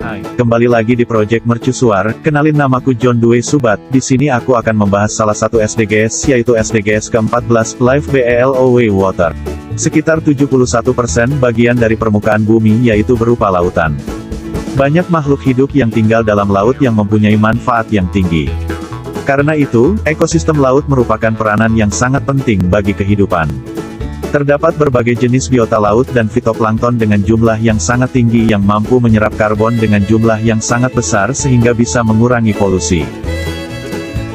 Hai, kembali lagi di Project Mercusuar. Kenalin, namaku John Due Subat. Di sini aku akan membahas salah satu SDGs, yaitu SDGs ke-14, Live Below Water. Sekitar 71% bagian dari permukaan bumi yaitu berupa lautan. Banyak makhluk hidup yang tinggal dalam laut yang mempunyai manfaat yang tinggi. Karena itu, ekosistem laut merupakan peranan yang sangat penting bagi kehidupan. Terdapat berbagai jenis biota laut dan fitoplankton dengan jumlah yang sangat tinggi yang mampu menyerap karbon dengan jumlah yang sangat besar sehingga bisa mengurangi polusi.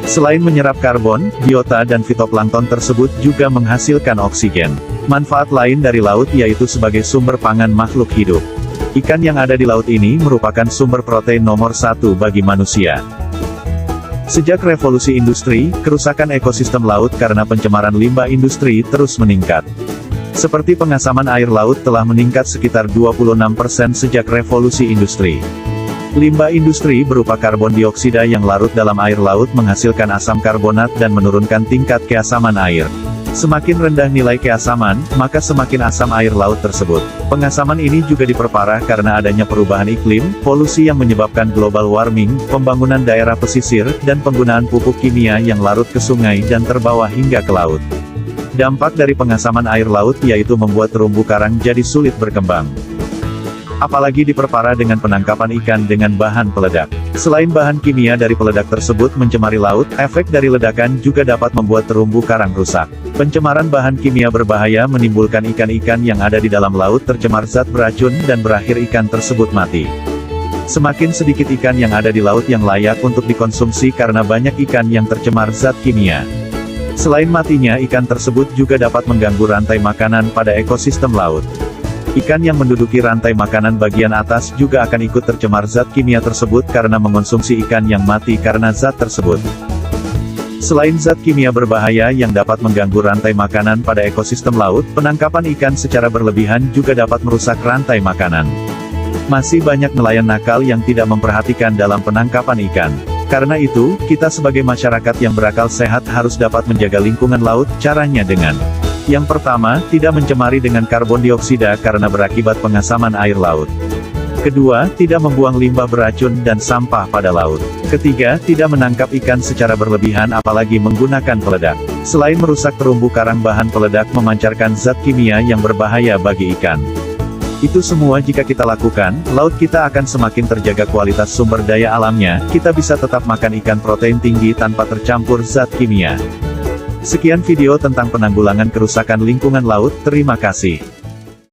Selain menyerap karbon, biota dan fitoplankton tersebut juga menghasilkan oksigen. Manfaat lain dari laut yaitu sebagai sumber pangan makhluk hidup. Ikan yang ada di laut ini merupakan sumber protein nomor satu bagi manusia. Sejak revolusi industri, kerusakan ekosistem laut karena pencemaran limbah industri terus meningkat. Seperti pengasaman air laut telah meningkat sekitar 26% sejak revolusi industri. Limbah industri berupa karbon dioksida yang larut dalam air laut menghasilkan asam karbonat dan menurunkan tingkat keasaman air. Semakin rendah nilai keasaman, maka semakin asam air laut tersebut. Pengasaman ini juga diperparah karena adanya perubahan iklim, polusi yang menyebabkan global warming, pembangunan daerah pesisir, dan penggunaan pupuk kimia yang larut ke sungai dan terbawa hingga ke laut. Dampak dari pengasaman air laut yaitu membuat terumbu karang jadi sulit berkembang. Apalagi diperparah dengan penangkapan ikan dengan bahan peledak. Selain bahan kimia dari peledak tersebut mencemari laut, efek dari ledakan juga dapat membuat terumbu karang rusak. Pencemaran bahan kimia berbahaya menimbulkan ikan-ikan yang ada di dalam laut tercemar zat beracun dan berakhir ikan tersebut mati. Semakin sedikit ikan yang ada di laut yang layak untuk dikonsumsi karena banyak ikan yang tercemar zat kimia. Selain matinya ikan tersebut juga dapat mengganggu rantai makanan pada ekosistem laut. Ikan yang menduduki rantai makanan bagian atas juga akan ikut tercemar zat kimia tersebut karena mengonsumsi ikan yang mati karena zat tersebut. Selain zat kimia berbahaya yang dapat mengganggu rantai makanan pada ekosistem laut, penangkapan ikan secara berlebihan juga dapat merusak rantai makanan. Masih banyak nelayan nakal yang tidak memperhatikan dalam penangkapan ikan. Karena itu, kita sebagai masyarakat yang berakal sehat harus dapat menjaga lingkungan laut. Caranya dengan: yang pertama, tidak mencemari dengan karbon dioksida karena berakibat pengasaman air laut. Kedua, tidak membuang limbah beracun dan sampah pada laut. Ketiga, tidak menangkap ikan secara berlebihan apalagi menggunakan peledak. Selain merusak terumbu karang, bahan peledak memancarkan zat kimia yang berbahaya bagi ikan. Itu semua jika kita lakukan, laut kita akan semakin terjaga kualitas sumber daya alamnya, kita bisa tetap makan ikan protein tinggi tanpa tercampur zat kimia. Sekian video tentang penanggulangan kerusakan lingkungan laut, terima kasih.